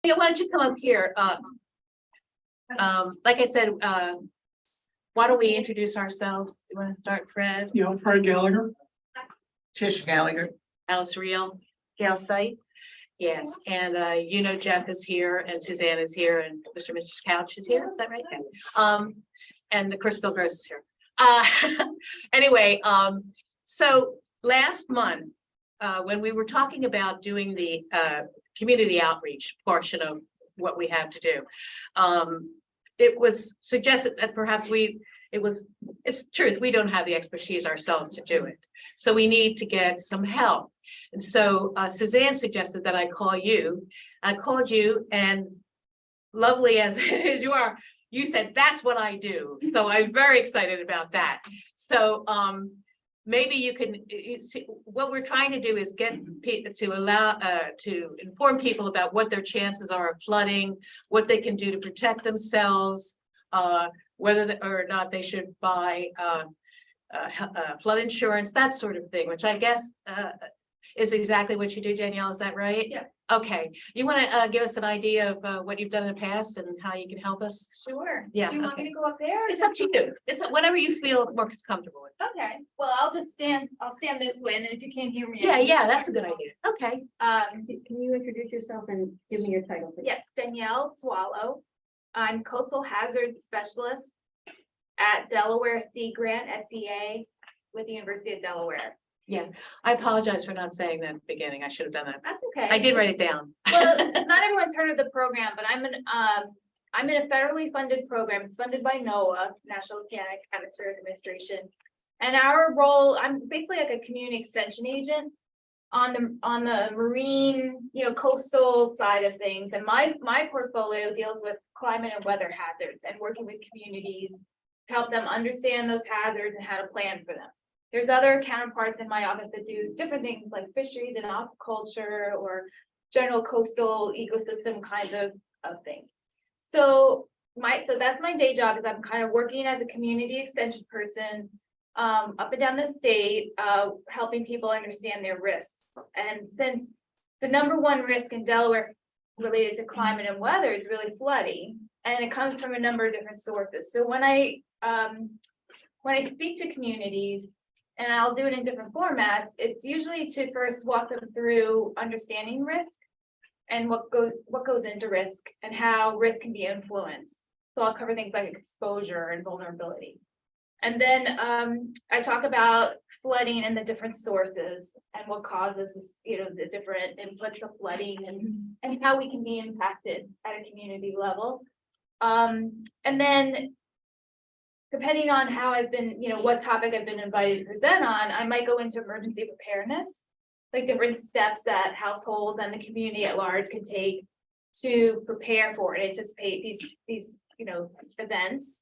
Why don't you come up here? Like I said, why don't we introduce ourselves? Do you want to start, Fred? You know, Fred Gallagher. Tish Gallagher. Alice Real? Gail Sight. Yes, and you know Jeff is here and Suzanne is here and Mr. and Mrs. Couch is here, is that right? And the Chris Bill Gross is here. Anyway, so last month, when we were talking about doing the community outreach portion of what we have to do, it was suggested that perhaps it's truth, we don't have the expertise ourselves to do it. So we need to get some help. And so Suzanne suggested that I call you. I called you, and lovely as you are, you said, that's what I do. So I'm very excited about that. So maybe you can, what we're trying to do is get people to allow, to inform people about what their chances are of flooding, what they can do to protect themselves, whether or not they should buy flood insurance, that sort of thing, which I guess is exactly what you do, Danielle, is that right? Yeah. Okay, you want to give us an idea of what you've done in the past and how you can help us? Sure. Yeah, Do you want me to go up there? It's up to you. It's whatever you feel more comfortable with. Okay, well, I'll stand this way, and then if you can't hear me. Yeah, that's a good idea. Okay. Can you introduce yourself and give me your title, please? Yes, Danielle Swallow. I'm coastal hazard specialist at Delaware Sea Grant, SEA, with the University of Delaware. I apologize for not saying that at the beginning. I should have done that. That's okay. I did write it down. Well, not everyone's heard of the program, but I'm in a federally funded program. It's funded by NOAA, National Oceanic Atmospheric Administration. And our role, I'm basically like a community extension agent on the marine, coastal side of things. And my portfolio deals with climate and weather hazards and working with communities to help them understand those hazards and how to plan for them. There's other counterparts in my office that do different things like fisheries and aquaculture or general coastal ecosystem kinds of things. So that's my day job, is I'm kind of working as a community extension person up and down the state, helping people understand their risks. And since the number one risk in Delaware related to climate and weather is really flooding, and it comes from a number of different sources. So when I speak to communities, and I'll do it in different formats, it's usually to first walk them through understanding risk and what goes into risk and how risk can be influenced. So I'll cover things like exposure and vulnerability. And then I talk about flooding and the different sources and what causes, the different inputs of flooding and how we can be impacted at a community level. And then depending on how I've been, what topic I've been invited to present on, I might go into emergency preparedness, like different steps that households and the community at large can take to prepare for and anticipate these events,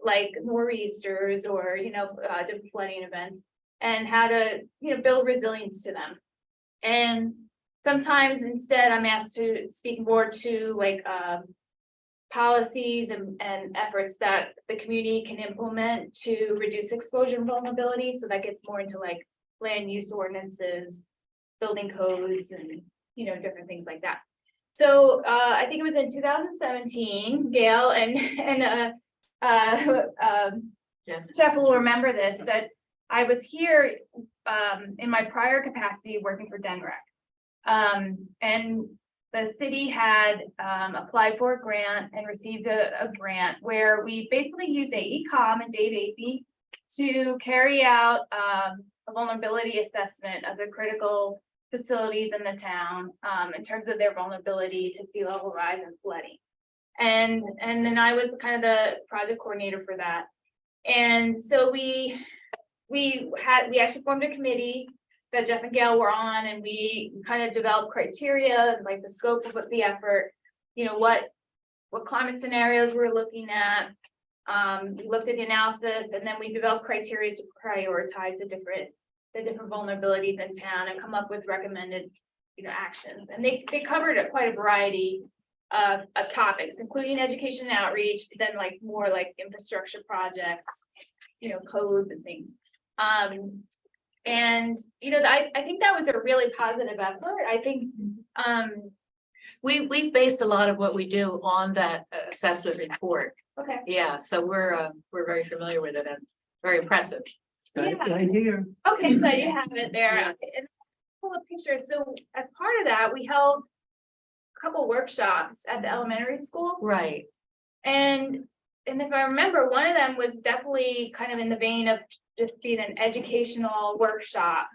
like nor'easters or, different flooding events, and how to, build resilience to them. And sometimes instead I'm asked to speak more to like, policies and efforts that the community can implement to reduce exposure and vulnerability. So that gets more into like land use ordinances, building codes, and different things like that. So I think it was in 2017, Gail and Jeff will remember this, that I was here in my prior capacity working for DNREC. And the city had applied for a grant and received a grant where we basically used AECOM and Dave Apey to carry out a vulnerability assessment of the critical facilities in the town in terms of their vulnerability to sea level rise and flooding. And then I was kind of the project coordinator for that. And so we actually formed a committee that Jeff and Gail were on, and we kind of developed criteria and like the scope of the effort, what climate scenarios we're looking at. We looked at the analysis, and then we developed criteria to prioritize the different vulnerabilities in town and come up with recommended actions. And they covered quite a variety of topics, including education and outreach, then like more like infrastructure projects, codes and things. And I think that was a really positive effort. I think we based a lot of what we do on that assessment report. Okay. Yeah, so we're very familiar with it and it's very impressive. Yeah. Right here. Okay, so you have it there. Yeah. And full of pictures. So as part of that, we held a couple workshops at the elementary school. Right. And if I remember, one of them was definitely kind of in the vein of just being an educational workshop.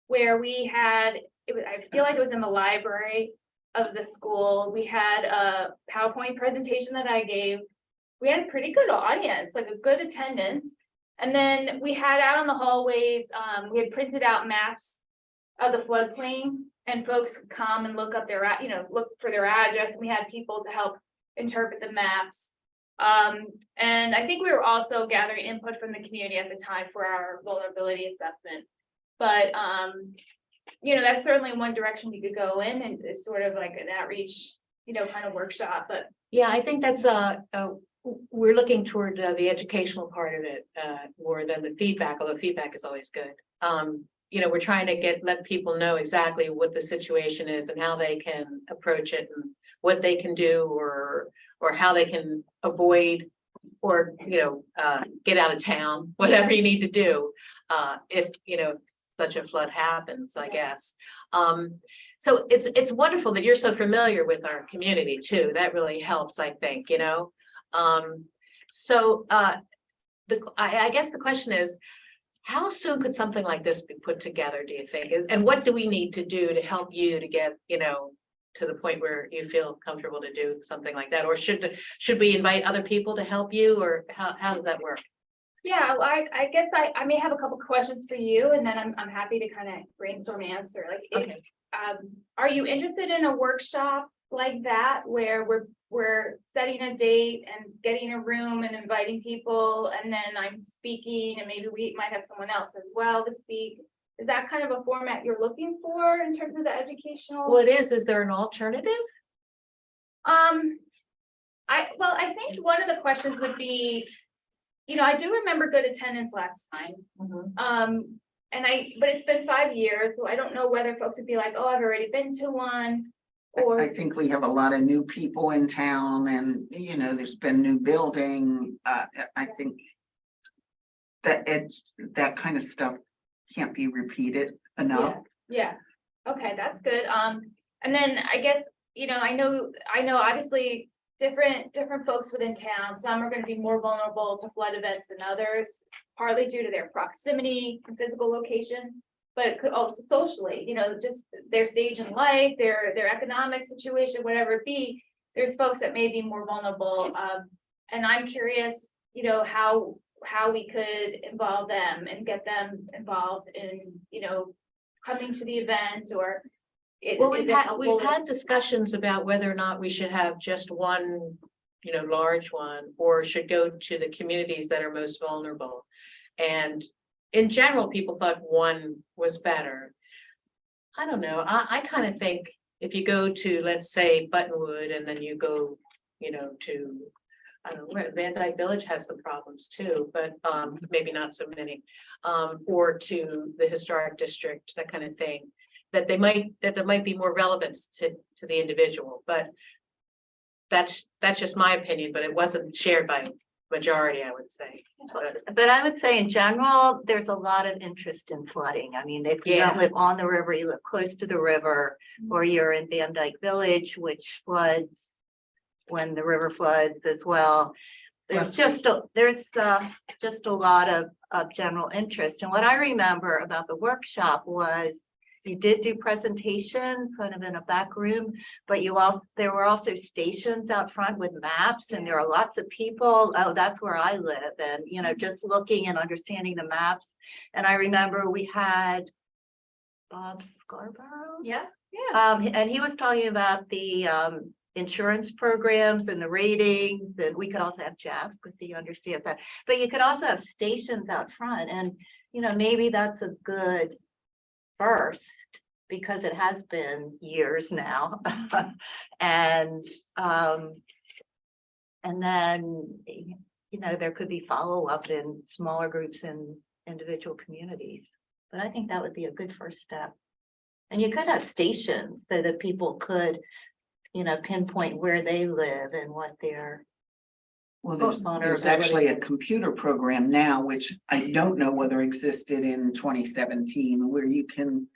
Where we had, I feel like it was in the library of the school. We had a PowerPoint presentation that I gave. We had a pretty good audience, like a good attendance. And then we had out in the hallways, we had printed out maps of the floodplain, and folks could come and look up their, look for their address, and we had people to help interpret the maps. And I think we were also gathering input from the community at the time for our vulnerability assessment. But, that's certainly one direction you could go in, and it's sort of like an outreach, kind of workshop, but Yeah, I think that's we're looking toward the educational part of it more than the feedback, although feedback is always good. We're trying to let people know exactly what the situation is and how they can approach it and what they can do or how they can avoid or get out of town, whatever you need to do if such a flood happens, I guess. So it's wonderful that you're so familiar with our community too. That really helps, I think, So I guess the question is, how soon could something like this be put together, do you think? And what do we need to do to help you to get, to the point where you feel comfortable to do something like that? Or should we invite other people to help you, or how does that work? yeah, well, I guess I may have a couple questions for you, and then I'm happy to kind of brainstorm answer. Like, Okay. Are you interested in a workshop like that where we're setting a date and getting a room and inviting people, and then I'm speaking, and maybe we might have someone else as well to speak? Is that kind of a format you're looking for in terms of the educational? Well, it is. Is there an alternative? I think one of the questions would be, I do remember good attendance last time. But it's been 5 years, so I don't know whether folks would be like, oh, I've already been to one. I Or, think we have a lot of new people in town and, there's been new building. I think that kind of stuff can't be repeated enough. yeah, okay, that's good. And then I guess, I know obviously different folks within town, some are gonna be more vulnerable to flood events than others, partly due to their proximity and physical location, but it could also socially, just their stage in life, their economic situation, whatever it be. There's folks that may be more vulnerable, and I'm curious, how we could involve them and get them involved in, coming to the event, or Well, is it helpful? we've had discussions about whether or not we should have just one, large one, or should go to the communities that are most vulnerable. And in general, people thought one was better. I don't know. I kind of think if you go to, let's say, Buttonwood, and then you go, to, I don't know, where Van Dyke Village has some problems too, but maybe not so many, or to the historic district, that kind of thing. That there might be more relevance to the individual, but that's just my opinion, but it wasn't shared by majority, I would say. But I would say in general, there's a lot of interest in flooding. I mean, if you don't live on the river, you live close to the river, or you're in Van Dyke Village, which floods when the river floods as well. There's just a lot of general interest. And what I remember about the workshop was you did do presentations kind of in a back room, but there were also stations out front with maps, and there are lots of people. Oh, that's where I live. And, just looking and understanding the maps. And I remember we had Bob Scarborough. Yeah. And he was talking about the insurance programs and the ratings, and we could also have Jeff because he understands that. But you could also have stations out front, and maybe that's a good first, because it has been years now. And then there could be follow-up in smaller groups in individual communities. But I think that would be a good first step. And you could have stations so that people could, pinpoint where they live and what their, Well, vulnerability. there's actually a computer program now, which I don't know whether existed in 2017, where you can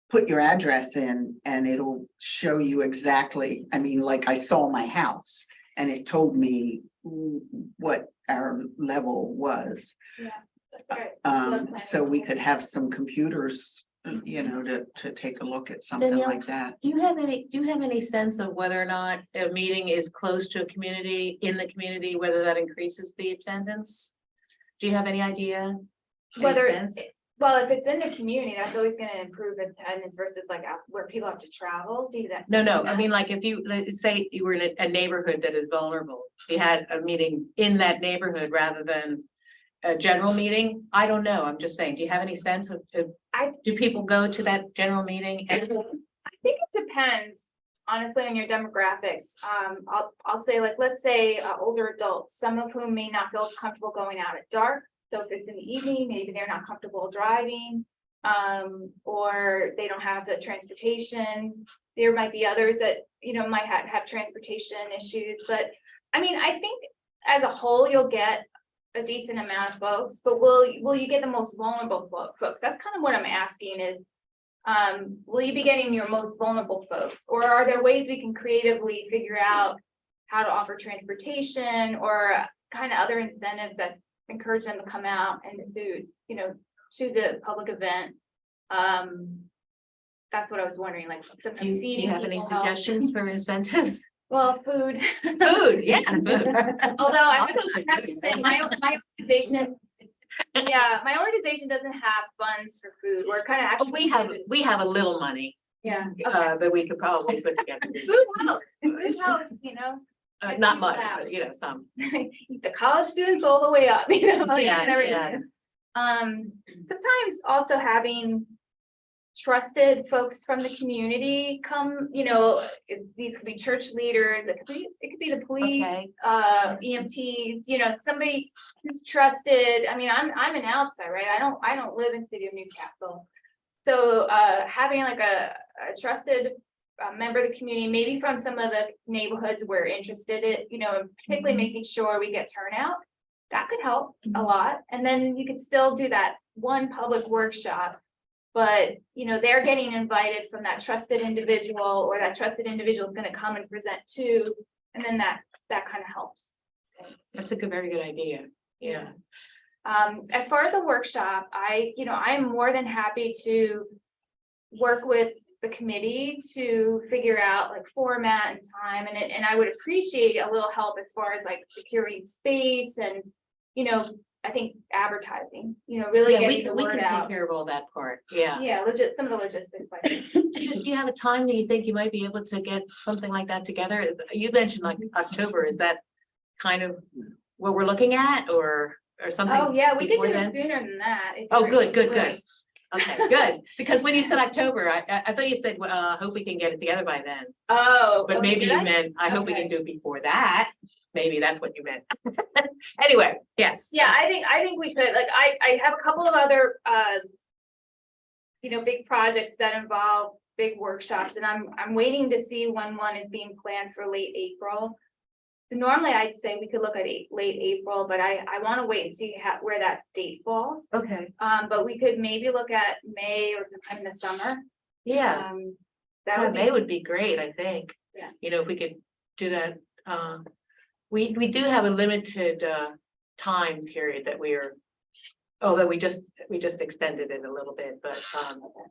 put your address in and it'll show you exactly, I mean, like I saw my house and it told me what our level was. Yeah, that's great. So we could have some computers, to take a look at something Danielle? like that. Do you have any sense of whether or not a meeting is close to a community, in the community, whether that increases the attendance? Do you have any idea? Any Whether, sense? well, if it's in the community, that's always gonna improve attendance versus like where people have to travel, do that. No, I mean, like if you, let's say you were in a neighborhood that is vulnerable, you had a meeting in that neighborhood rather than a general meeting, I don't know, I'm just saying, do you have any sense of, do people go to that general meeting? I think it depends, honestly, on your demographics. I'll say, like, let's say older adults, some of whom may not feel comfortable going out at dark. So if it's in the evening, maybe they're not comfortable driving, or they don't have the transportation. There might be others that, might have transportation issues, but I mean, I think as a whole, you'll get a decent amount of folks, but will you get the most vulnerable folks? That's kind of what I'm asking is, will you be getting your most vulnerable folks? Or are there ways we can creatively figure out how to offer transportation or kind of other incentives that encourage them to come out and food, to the public event? That's what I was wondering, like Do sometimes you feeding. have any people help. suggestions for incentives? Well, food. Food, yeah, food. Although I I'll go for have to food. say, my organization, yeah, my organization doesn't have funds for food. We're kind of Oh, actually. we have a little money, Yeah. that we could probably put together. Food helps, Not much, but, some. the college students all the way up, like, Yeah, and everything. yeah. Sometimes also having trusted folks from the community come, these could be church leaders, it could be the police, Okay. EMTs, somebody who's trusted. I mean, I'm an outsider, right? I don't live in city of Newcastle. So having like a trusted member of the community, maybe from some of the neighborhoods we're interested in, particularly making sure we get turnout, that could help a lot. And then you could still do that one public workshop, but they're getting invited from that trusted individual, or that trusted individual is going to come and present too, and then that kind of helps. That's a very good idea. Yeah. As far as the workshop, I'm more than happy to work with the committee to figure out like format and time, and I would appreciate a little help as far as like securing space and, I think advertising, really Yeah, getting the we word can take out. care of all that part. Yeah. Yeah, some of the logistics. Like, Do you have a time that you think you might be able to get something like that together? You mentioned like October. Is that kind of what we're looking at, or something? oh yeah, we could before do then? it sooner than that. if Oh, you're- good. Okay, good. Because when you said October, I thought you said, hope we can get it together by then. Oh. But okay, maybe did you I? meant, I hope we can Okay. do it before that. Maybe that's what you meant. Anyway, yes. Yeah, I think we could, like, I have a couple of other, big projects that involve big workshops, and I'm waiting to see when one is being planned for late April. So normally I'd say we could look at late April, but I want to wait and see where that date falls. Okay. But we could maybe look at May or sometime in the summer. Yeah, That would May be, would be great, I think. Yeah. If we could do that. We do have a limited time period that that we just extended it a little bit, but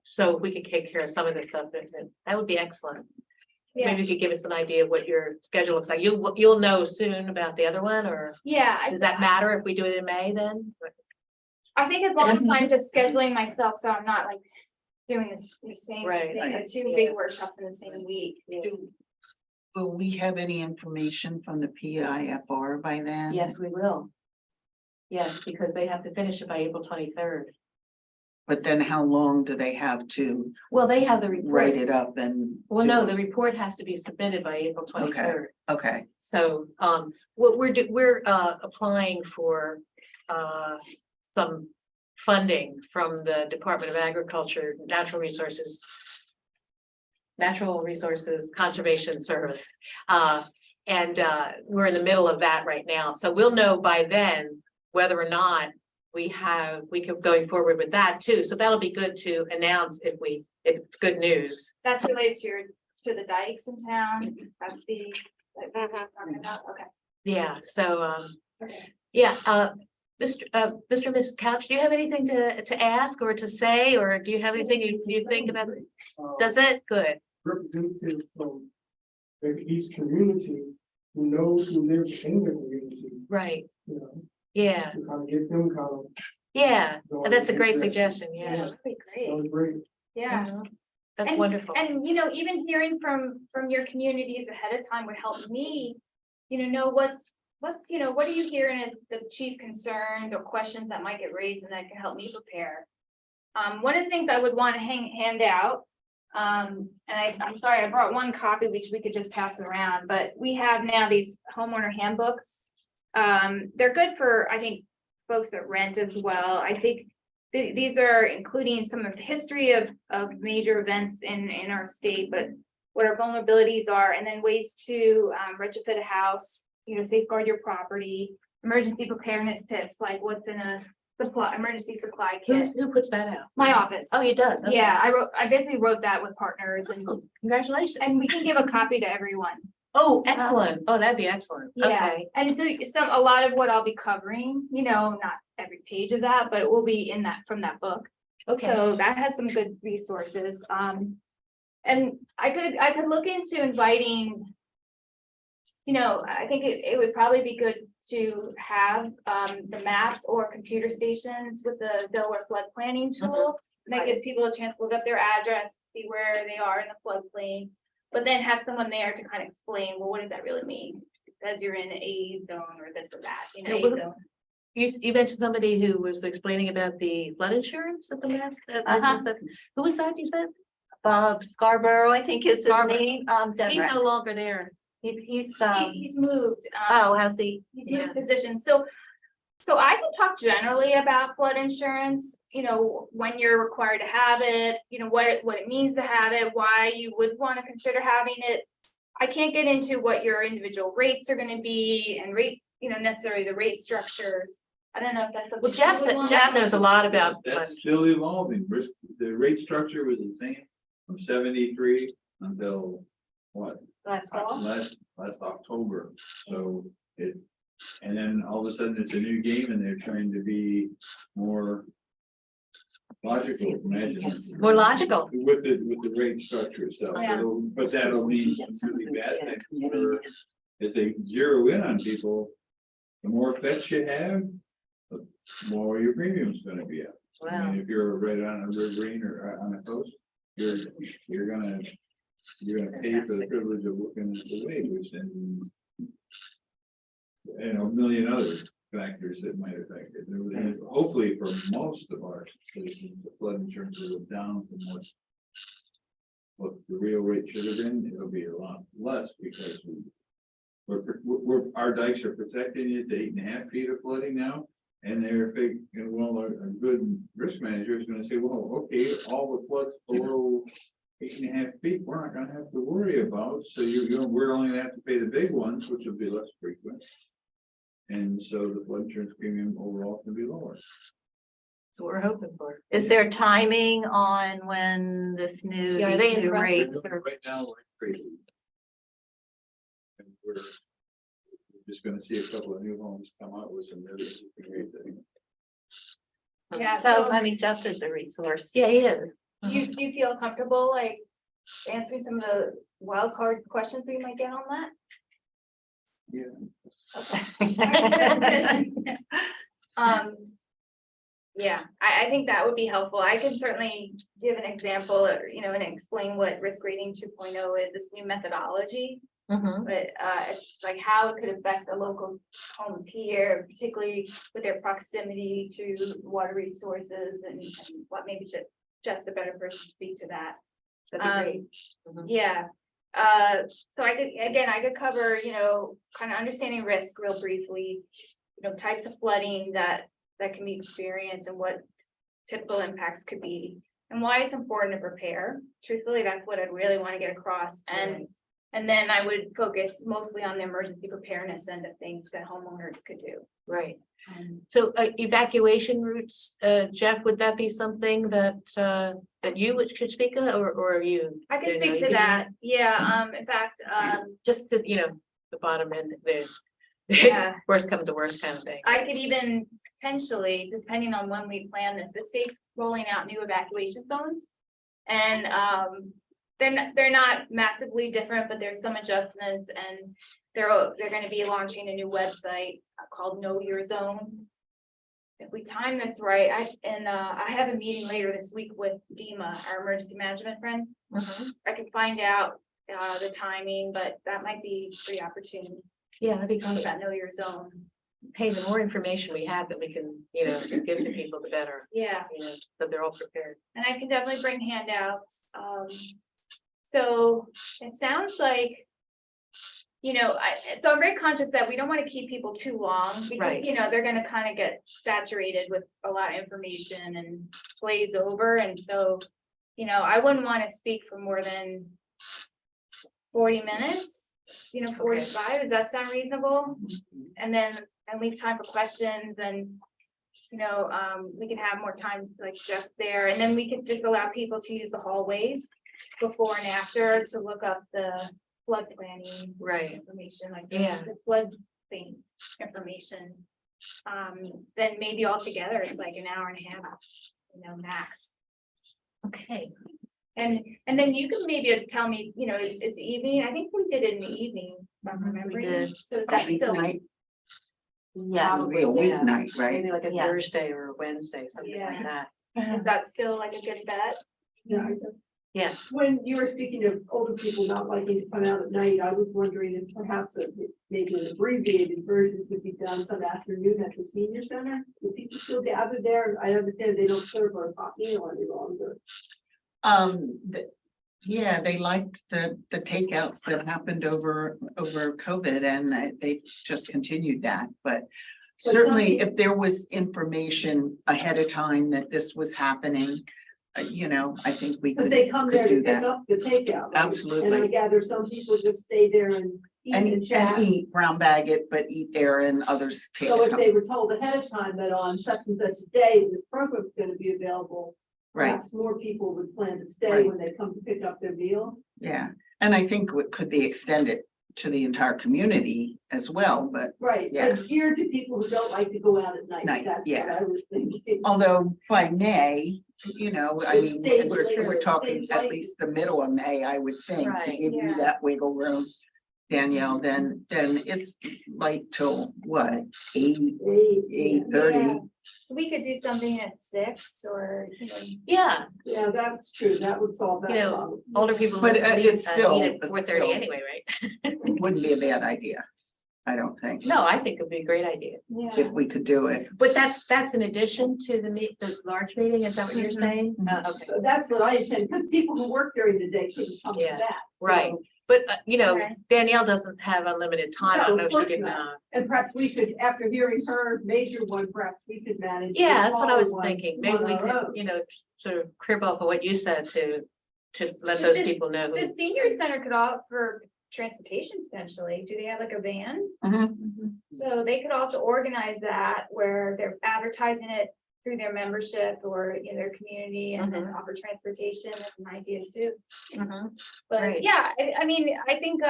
so if we could take care of some of this stuff, that would be excellent. yeah, Maybe you could give us an idea of what your schedule looks like. You'll know soon about the other one, or yeah. does that matter if we do it in May then? I think as long as I'm just scheduling myself, so I'm not like doing the same Right, thing, right, the two yeah. big workshops in the same week. Will we have any information from the PIFR by then? Yes, we will. Yes, because they have to finish it by April 23rd. But then how long do they have to Well, they have the report. write it up and? Well, do no, it? the report has to be submitted by April 23rd. Okay, So, what we're applying for, some funding from the Department of Agriculture, Natural Resources, Natural Resources Conservation Service. We're in the middle of that right now, so we'll know by then whether or not we could going forward with that too. So that'll be good to announce if it's good news. That's related to the dikes in town, that's the. Okay. Yeah, so, Okay. yeah, Mr. and Mrs. Couch, do you have anything to ask or to say, or do you have anything you think about? Does it? Good. Representative from the East community who knows who lives in the community, Right, you know, yeah, to kind of get them kind of. yeah, going that's a great interested. suggestion, yeah. Yeah. That'd be That great, was great. yeah. Mhm. That's And- wonderful. And, you know, even hearing from your communities ahead of time would help me, know what's, what are you hearing as the chief concerns or questions that might get raised and that can help me prepare. One of the things I would want to hand out, and I'm sorry, I brought one copy, which we could just pass around, but we have now these homeowner handbooks. They're good for, I think, folks that rent as well. I think these are including some of the history of major events in our state, but what our vulnerabilities are, and then ways to retrofit a house, safeguard your property, emergency preparedness tips, like what's in a emergency supply kit. Who puts that out? My office. Oh, he does? Okay. Yeah, I basically wrote that with partners Oh, congratulations. and we can give a copy to everyone. Oh, excellent. Oh, that'd be excellent. Yeah, Okay. and so a lot of what I'll be covering, not every page of that, but it will be in from that book. Okay. So that has some good resources. And I could look into inviting. I think it would probably be good to have the maps or computer stations with the Delaware flood planning tool. And that gives people a chance to look up their address, see where they are in the floodplain. But then have someone there to kind of explain, well, what does that really mean? It says you're in a zone or this or that, Yeah, A well, zone. You mentioned somebody who was explaining about the flood insurance at the last. Who was that, you said? Bob Scarborough, I think is his Scarborough. name, He's Denver. no longer there. He's, He's moved. oh, has he? He's moved position, so I can talk generally about flood insurance, when you're required to have it, what it means to have it, why you would want to consider having it. I can't get into what your individual rates are gonna be and necessarily the rate structures. I don't know if that's. Well, something you would want. Jeff knows a lot about. That's still evolving. The rate structure was the same from 73 until what? Last fall. Last October. So and then all of a sudden it's a new game and they're trying to be more logical measures. More logical. With the rate structure itself. Yeah. But that'll mean some really bad things for, as they zero in on people, the more pets you have, the more your premium's gonna be up. I Wow. mean, if you're right on a riverine or on a coast, you're gonna pay for the privilege of looking at the waves and a million other factors that might affect it. And hopefully for most of our citizens, the flood insurance will go down from what the real rate should have been. It'll be a lot less because our dikes are protecting it to 8.5 feet of flooding now. And they're big, a good risk manager is gonna say, well, okay, all the floods below 8.5 feet, we're not gonna have to worry about. So we're only gonna have to pay the big ones, which will be less frequent. And so the flood insurance premium overall can be lower. So we're hoping for. Is there timing on when this new, Yeah, are they these in new process? rates are? Right now, we're crazy. And we're just gonna see a couple of new homes come out with some really great things. Yeah, So, so I mean, Jeff is a resource. Yeah, he is. do you feel comfortable like answering some of the wild card questions we might get on that? Yeah. Yeah, I think that would be helpful. I can certainly give an example, and explain what risk rating 2.0 is, this new methodology. Mhm. But it's like how it could affect the local homes here, particularly with their proximity to water resources and what maybe Jeff's a better person to speak to that. That'd be great. Mhm. Yeah, so I could cover, kind of understanding risk real briefly. Types of flooding that can be experienced and what typical impacts could be. and why it's important to prepare. Truthfully, that's what I really want to get across. And then I would focus mostly on the emergency preparedness end of things that homeowners could do. Right. Um, So evacuation routes, Jeff, would that be something that that you should speak of, or are you? I can you know, speak you to that. Yeah, in fact, Just to, the bottom end, the Yeah. worst come to worst kind of thing. I could even potentially, depending on when we plan this, the state's rolling out new evacuation zones. And they're not massively different, but there's some adjustments, and they're gonna be launching a new website called Know Your Zone. If we time this right, I have a meeting later this week with DEMA, our emergency management friend. I can find out the timing, but that might be pretty opportune. Yeah, that'd be Talk great. about Know Your Zone. Hey, the more information we have that we can, give to people, the better, Yeah. so they're all prepared. And I can definitely bring handouts. So it sounds like, so I'm very conscious that we don't want to keep people too long because, Right. They're gonna kind of get saturated with a lot of information and glaze over. And so, I wouldn't want to speak for more than 40 minutes, 45. Does that sound reasonable? And then, and leave time for questions and, we can have more time like just there, and then we could just allow people to use the hallways before and after to look up the flood planning. Right. Information, like Yeah. the flood thing information. Then maybe altogether it's like an hour and a half, max. Okay. And then you can maybe tell me, is evening, I think we did it in the evening, if I'm We remembering. did. So is that still? Weeknight, Yeah, probably a weeknight, right? Maybe like a Yeah. Thursday or a Wednesday, something like Yeah. that. Is that still like a good bet? Yeah, Yeah. when you were speaking of older people not liking to come out at night, I was wondering if perhaps maybe an abbreviated version could be done some afternoon at the senior center. Do people still gather there? I understand they don't serve a hot meal any longer. Yeah, they liked the takeouts that happened over COVID, and they just continued that, but But certainly some- if there was information ahead of time that this was happening, I think we Because could they come there could to do pick that. up the takeout. right? Absolutely. And I gather some people just stay there and eat And and chat. eat, brown bag it, but eat there, and others take So it if they home. were told ahead of time that on such and such a day, this program's gonna be available, Right, perhaps more people would plan to stay Right. when they come to pick up their meal. yeah, and I think it could be extended to the entire community as well, but Right, Yeah. but geared to people who don't like to go out at night. Night, That's what yeah. I was thinking. although by May, I It mean, stays we're later, talking stays at light. least the middle of May, I would think, to Right, give you yeah. that wiggle room. Danielle, then it's light till what, 8:30? Yeah. We could do something at 6 or, Yeah, Yeah, that's true. That would solve that You know, problem. older people. But, leave, it's still- eat at but 4:30 still. anyway, right? It wouldn't be a bad idea, I don't think, No, I think it'd be a great idea. yeah. if we could do it. But that's in addition to the large meeting, is that what you're saying? Okay, So that's what I intend, because people who work during the day can come to Yeah. that. right. So- But, Okay. Danielle doesn't have unlimited time. I No, don't know of if course she can, not. And perhaps we could, after hearing her major one, perhaps we could manage. the yeah, that's what I smaller was one thinking. Maybe on we our could, own. sort of crib off of what you said to let those Does- people know. The who- senior center could offer transportation potentially. Do they have like a van? Mhm. So they could also organize that where they're advertising it through their membership or in their community and then offer transportation. That's an idea too. Mhm. But Right. yeah, I mean, I think,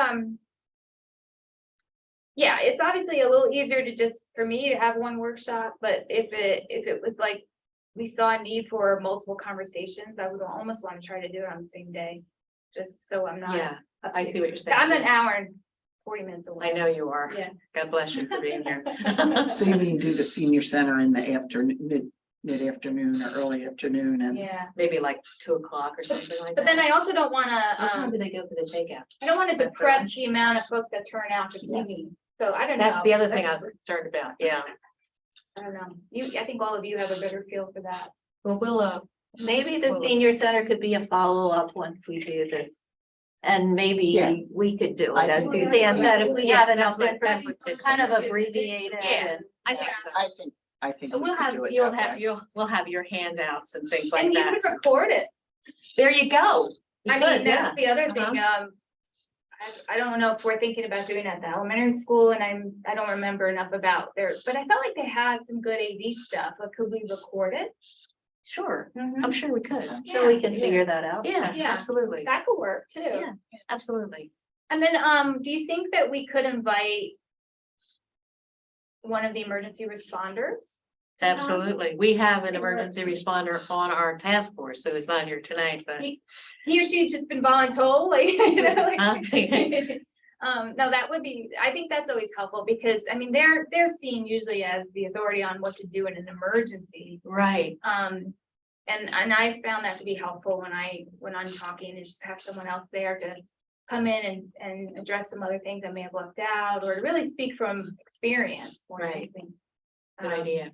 yeah, it's obviously a little easier to just, for me to have one workshop, but if it was like, we saw a need for multiple conversations, I would almost want to try to do it on the same day. Just so I'm not. Yeah, up I to- see what you're saying. I'm an hour and 40 minutes away. I know you are. Yeah. God bless you for being here. So you mean do the senior center in the afternoon, mid-afternoon or early afternoon, and Yeah, Maybe like 2 o'clock or something like that. but then I also don't What time wanna, do they go for the takeout? I don't wanna That's depress the amount of folks that turn out to the meeting. So I don't know. That's the other thing I was concerned about. Yeah. I don't know. I think all of you have a better feel for that. Well, we'll, maybe the Well, senior center could be a follow-up once we do this. And Yeah. maybe we could do it, I as think- Suzanne said, if we Yeah, have that's enough what information, Tish kind of said. abbreviate it. Yeah. and- I think I so. I think. And we we'll could have, do it you'll that have, way. we'll have your handouts and things like And you that. could record it. There you go. You I could, mean, yeah. that's the other thing, I don't know if we're thinking about doing it at the elementary school, and I don't remember enough about there, but I felt like they had some good AV stuff, like, could we record it? Sure, Mhm. I'm sure we could. Sure, we can Yeah. figure that out. Yeah, Yeah. absolutely. That could work too. Yeah, absolutely. And then, do you think that we could invite one of the emergency responders? Absolutely. We have an emergency responder on our task force, so he's not here tonight, but. He or she's just been voluntold, like, you know, like. Huh? No, that would be, I think that's always helpful, because, I mean, they're seen usually as the authority on what to do in an emergency. Right, And I found that to be helpful when I'm talking, and just have someone else there to come in and address some other things I may have left out, or to really speak from experience. more than Right. anything. good idea.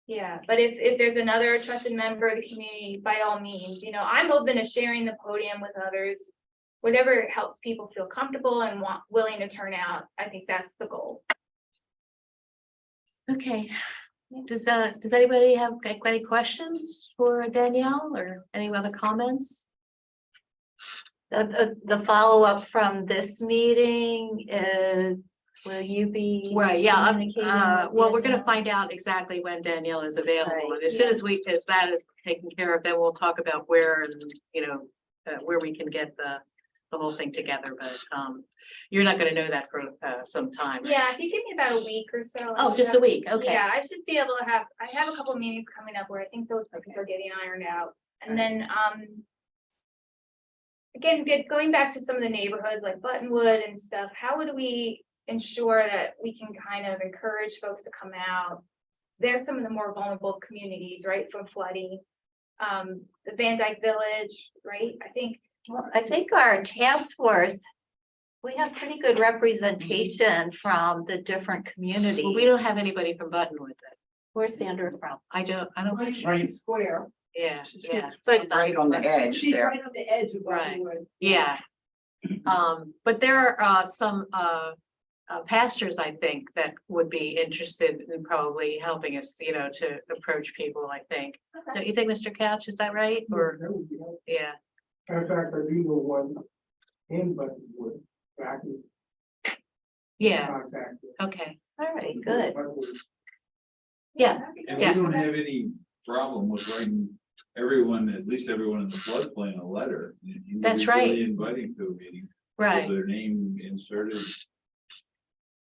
Yeah, but if there's another trusted member of the community, by all means, I'm open to sharing the podium with others. Whatever helps people feel comfortable and willing to turn out, I think that's the goal. Okay. Does anybody have any questions for Danielle or any other comments? The follow-up from this meeting is, will you be? Right, yeah, communicating with well, we're gonna Danielle? find out exactly when Danielle is available, Right, and as soon as that is taken care of, then we'll talk about where and, where we can get the whole thing together, but, you're not gonna know that for, some time. right? Yeah, if you give me about a week or so. I Oh, should just a have- week, okay. Yeah, I should be able to I have a couple of meetings coming up where I think those things are getting ironed out. And then, again, going back to some of the neighborhoods like Buttonwood and stuff, how would we ensure that we can kind of encourage folks to come out? They're some of the more vulnerable communities, right, from flooding. The Van Dyke Village, right, Well, I think our task force, we have pretty good representation from the different communities. Well, we don't have anybody from Buttonwood then. Where's Sandra from? I don't. Right square. Yeah, yeah. But Right on the edge She's there. right on the edge of Right. Buttonwood. Yeah. But there are some pastors, I think, that would be interested in probably helping us, to approach people, I think. Don't you think, Mr. Couch, is that right? Or, That would be helpful. yeah, Matter of fact, I do know one in Buttonwood, back in yeah, contact. with All okay, right, good. Buttonwood. yeah, And Yeah. we don't have any problem with writing everyone, at least everyone in the floodplain, a letter. That's right. Individually Inviting to a meeting, with right, their name inserted.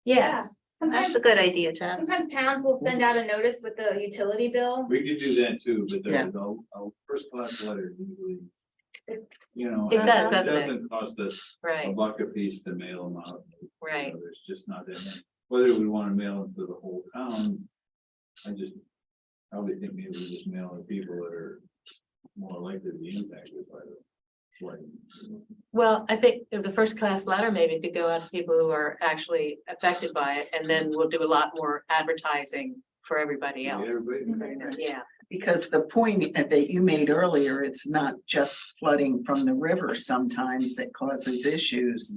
yes, That's sometimes, a good idea, Jen. sometimes towns will send out a notice with the utility bill. We could do that too, but Yeah. there's a first class letter usually. It It does, doesn't it? Doesn't cost us a right, buck a piece to mail them out. right. There's just not that many. Whether we want to mail them to the whole town, I just probably think maybe we just mail the people that are more likely to be impacted by the flooding. Well, I think the first class letter maybe could go out to people who are actually affected by it, and then we'll do a lot more advertising for everybody else. Everybody- Yeah, Because the point that you made earlier, it's not just flooding from the river sometimes that causes issues.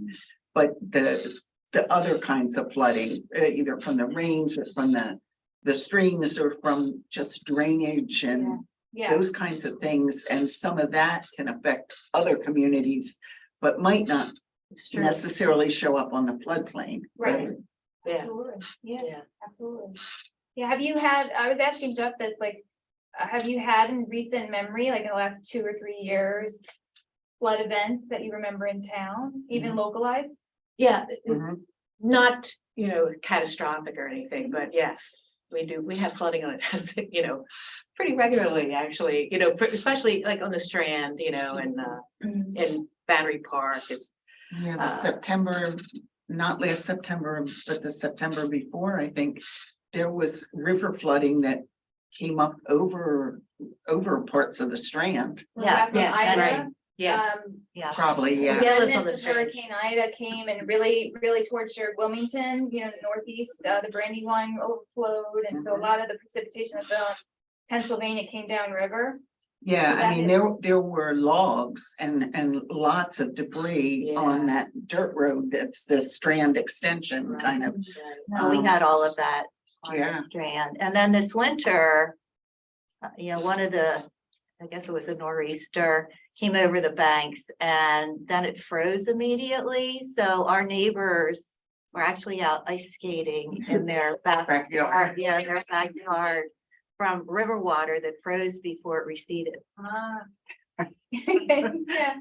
But the other kinds of flooding, either from the rains or from the streams or from just drainage and Yeah, those kinds of things. And some of that can affect other communities, but might not it's true. necessarily show up on the floodplain. right. Yeah, Absolutely, yeah, yeah. absolutely. Yeah, I was asking Jeff this, like, have you had in recent memory, like in the last 2 or 3 years, flood events that you remember in town, even localized? Yeah, Mhm. not, catastrophic or anything, but yes, we do. We have flooding on it, pretty regularly, actually, especially like on the Strand, and in Battery Park is, Yeah, the September, not last September, but the September before, I think there was river flooding that came up over parts of the Strand, Was Yeah, that from yes, Ida? right. Yeah, Yeah. probably, yeah. Yeah, it's on Remnants the of Strand. Hurricane Ida came and really tortured Wilmington, northeast, the Brandywine overflowed, and so a Mhm. lot of the precipitation that fell in Pennsylvania came downriver. Yeah, that I mean, is- there were logs and lots of debris Yeah. on that dirt road that's the Strand extension kind of. No, we had all of that on Yeah. the Strand. And then this winter, one of the, I guess it was a nor'easter, came over the banks and then it froze immediately. So our neighbors were actually out ice skating in their backyard, in their backyard from river water that froze before it receded. Ah. Yeah,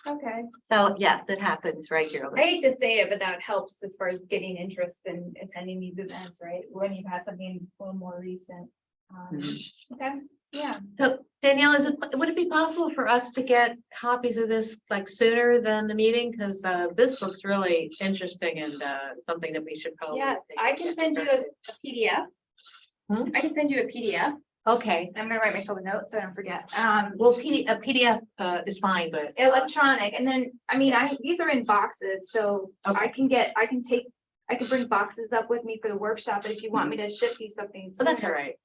okay. So yes, it happens I regularly. hate to say it, but that helps as far as getting interest in attending these events, right? When you've had something a little more recent. Okay, yeah. So Danielle, would it be possible for us to get copies of this like sooner than the meeting? Because this looks really interesting and something that we should probably. Yes, take I can send you a PDF. Hmm? I can send you a PDF. Okay, I'm gonna write myself a note so I don't forget. well, a PDF is fine, but. Electronic, and then, I mean, these are in boxes, so I can bring boxes up with me for the workshop, but if you want me to ship you something. So that's all sooner- right.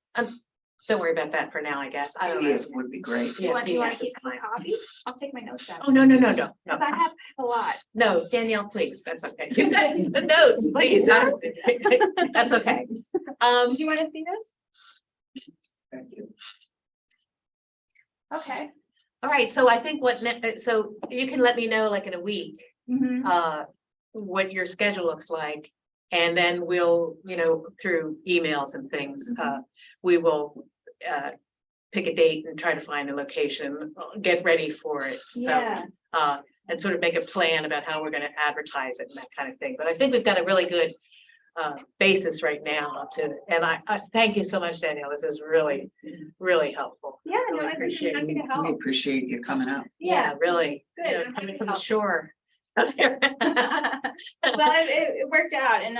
Don't worry about that for now, I guess. I don't know. PDF would be great. You want to PDF is keep a fine. copy? I'll take my notes out. Oh, no, no, Cause I no. have a lot. No, Danielle, please, that's okay. You got the notes, please. That's okay. Did you want to see this? Thank you. Okay. All right, so I think so you can let me know like in a week, Mhm. what your schedule looks like. And then we'll, through emails and things, we will, pick a date and try to find a location, get ready for it. So, Yeah. and sort of make a plan about how we're gonna advertise it and that kind of thing. But I think we've got a really good, basis right now and I thank you so much, Danielle. This is really, really helpful. Yeah, no, Really I'd be appreciate happy to We help. appreciate you coming up. Yeah. Really. Good, I'm happy Coming to from the help. shore. Well, it worked out and,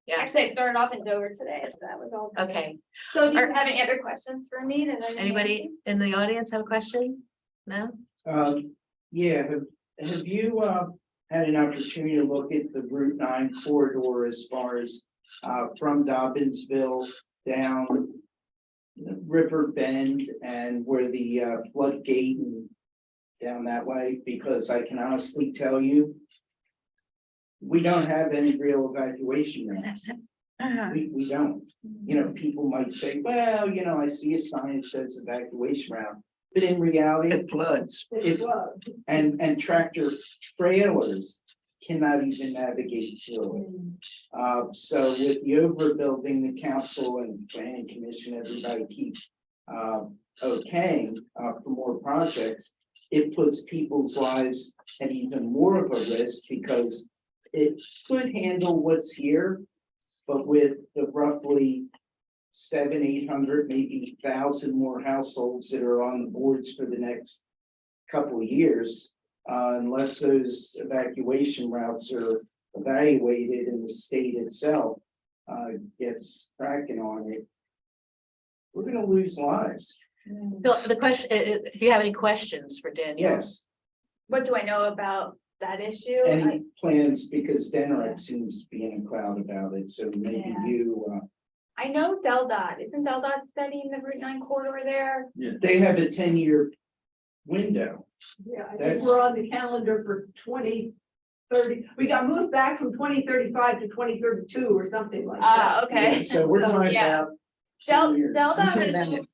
Yeah, actually I started off in Dover today, so that was all. good. okay. So do you Are- have any other questions for me that I didn't Anybody answer? in the audience have a question? No? Yeah, have you, had an opportunity to look at the Route 9 corridor as far as, from Dobbinsville down River Bend and where the, floodgate and down that way? Because I can honestly tell you, we don't have any real evacuation routes. We don't. People might say, well, I see a sign that says evacuation route, but in reality, It floods. it was, and tractor trailers cannot even navigate through it. So with the overbuilding, the council and planning commission, everybody keep okaying for more projects. It puts people's lives at even more of a risk because it could handle what's here, but with the roughly 700-800, maybe 1,000 more households that are on the boards for the next couple of years, unless those evacuation routes are evaluated and the state itself gets cracking on it, we're going to lose lives. So the question, do you have any questions for Danielle? Yes, What do I know about that issue? any plans, because Denrick seems to be in a cloud about it, so maybe Yeah. you, I know DelDOT, isn't DelDOT studying the Route 9 corridor there? they have a 10-year window. Yeah, I think That's- we're on the calendar for 2030. We got moved back from 2035 to 2032 or something like that. Okay. So we're talking Yeah. about 10 years. DelDOT,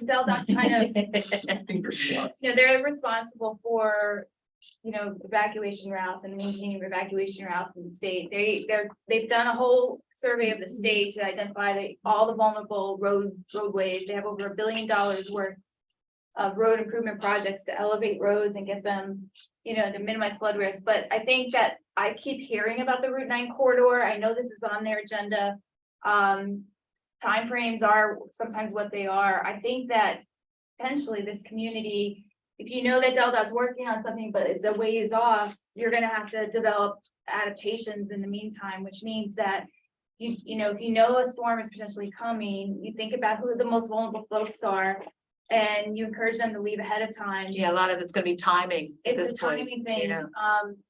DelDOT's kind of, Fingers crossed. they're responsible for, evacuation routes and maintaining evacuation routes in the state. They've done a whole survey of the state to identify all the vulnerable roadways. They have over $1 billion worth of road improvement projects to elevate roads and get them, to minimize flood risk. But I think that I keep hearing about the Route 9 corridor. I know this is on their agenda. Timeframes are sometimes what they are. I think that potentially this community, if you know that DelDOT's working on something, but it's a ways off, you're gonna have to develop adaptations in the meantime, which means that if you know a storm is potentially coming, you think about who the most vulnerable folks are and you encourage them to leave ahead of time. Yeah, a lot of it's gonna be timing. at It's a this point, timing thing. yeah.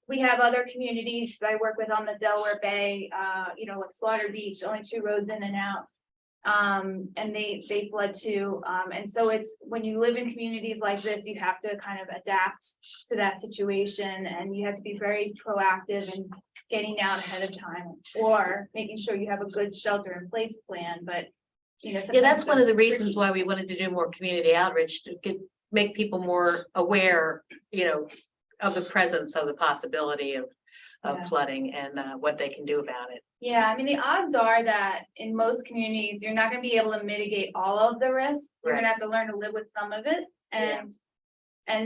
We have other communities that I work with on the Delaware Bay, like Slaughter Beach, only 2 roads in and out. And they flood too. And so it's, when you live in communities like this, you have to kind of adapt to that situation and you have to be very proactive and getting down ahead of time or making sure you have a good shelter in place plan, but you know. Yeah, that's sometimes one of the it's reasons tricky. why we wanted to do more community outreach to make people more aware, of the presence of the possibility of Yeah. flooding and what they can do about it. Yeah, I mean, the odds are that in most communities, you're not gonna be able to mitigate all of the risks. You're Right. gonna have to learn to live with some of it and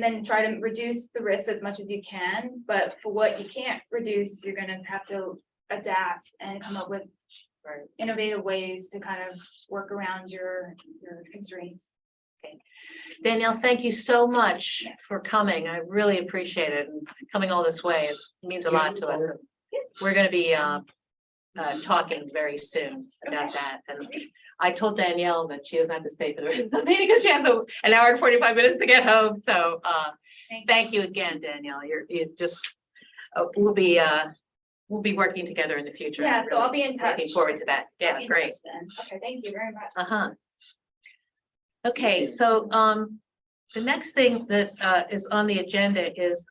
then try to reduce the risks as much as you can. But for what you can't reduce, you're gonna have to adapt and come up with Right. innovative ways to kind of work around your constraints. Danielle, thank you so much for coming. I really appreciate it and coming all this way. It means a lot to us. We're gonna be talking very soon about that. And I told Danielle that she doesn't have to stay for the rest of the meeting because she has an hour and 45 minutes to get home. So thank you again, Danielle. You just we'll be working together in the future. Yeah, I'm so I'll really be in touch. Looking forward to that. I'll Yeah, be in great. touch then. Okay, thank you very much. Uh-huh. Okay, so the next thing that is on the agenda is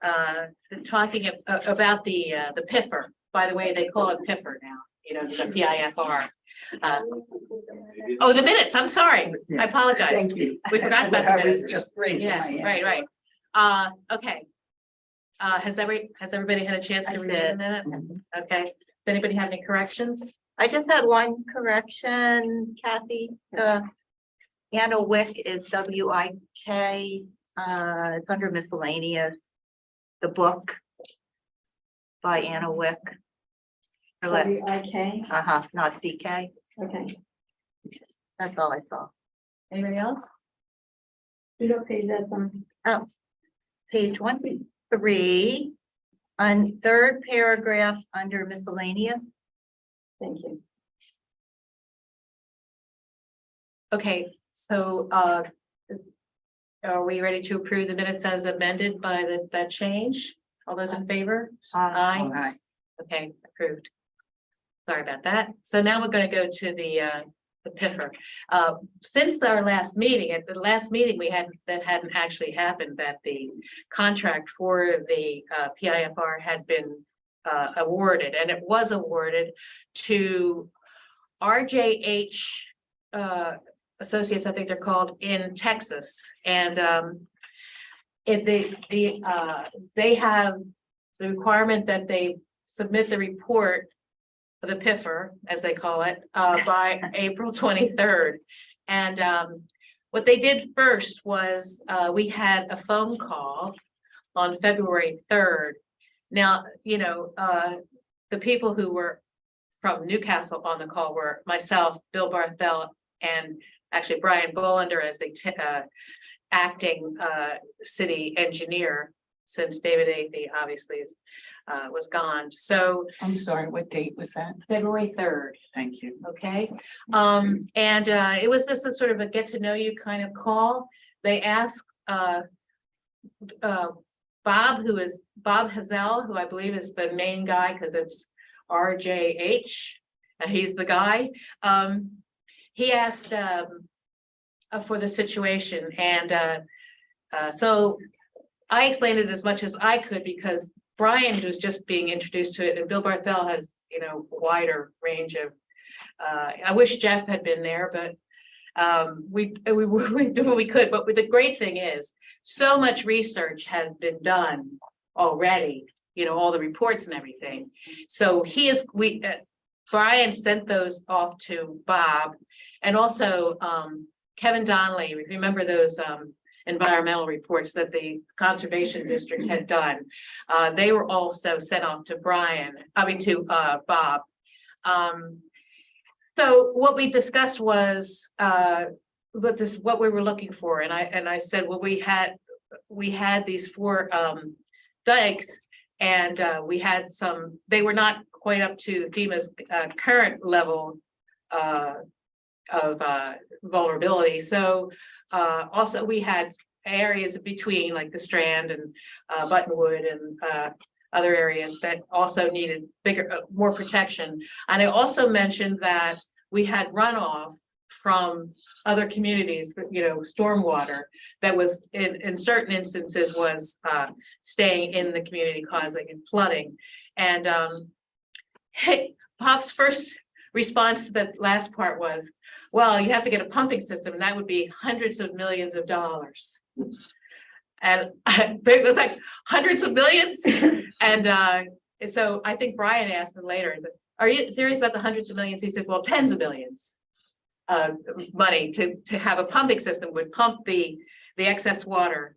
talking about the PIFR. By the way, they call it PIFR now, the PIFR. Oh, the minutes, I'm sorry. I apologize. Thank you. We forgot about the I was minutes. just raising my Yeah, hand. right. Okay. Has everybody had a chance to I read the did. minute? Okay. Does anybody have any corrections? I just had one correction, Kathy. Anna Wick is WIK. It's under miscellaneous. The book by Anna Wick. WIK, Not CK. okay. That's all I saw. Anybody else? You don't pay that on. Oh, page 1-3, on third paragraph under miscellaneous. Thank you. Okay, so are we ready to approve the minutes as amended by that change? All those in favor? Aye. All right. Okay, approved. Sorry about that. So now we're going to go to the PIFR. Since our last meeting, at the last meeting that hadn't actually happened, that the contract for the PIFR had been awarded, and it was awarded to RJH Associates, I think they're called, in Texas. And they have the requirement that they submit the report, the PIFR, as they call it, by April 23rd. And what they did first was we had a phone call on February 3rd. Now, the people who were from Newcastle on the call were myself, Bill Barthel, and actually Brian Bolander as the acting city engineer, since David Athey obviously was gone. So I'm sorry, what date was that? February 3rd. Thank you. Okay, and it was just a sort of a get to know you kind of call. They asked Bob, who is Bob Hazel, who I believe is the main guy because it's RJH, and he's the guy. He asked for the situation, and so I explained it as much as I could because Brian was just being introduced to it, and Bill Barthel has, a wider range of. I wish Jeff had been there, but we do what we could. But the great thing is, so much research has been done already. All the reports and everything. So Brian sent those off to Bob, and also Kevin Donnelly. Remember those environmental reports that the Conservation District had done. They were also sent off to Bob. So what we discussed was what we were looking for, and I said, well, we had these 4 dikes, and we had some. They were not quite up to FEMA's current level of vulnerability. So also we had areas between, like the Strand and Buttonwood and other areas that also needed more protection. And I also mentioned that we had runoff from other communities, stormwater that was in certain instances was staying in the community, causing flooding. And hey, Pop's first response to the last part was, well, you have to get a pumping system, and that would be hundreds of millions of dollars. And it was like hundreds of millions, and so I think Brian asked him later, are you serious about the hundreds of millions? He says, well, tens of millions. Money to have a pumping system would pump the excess water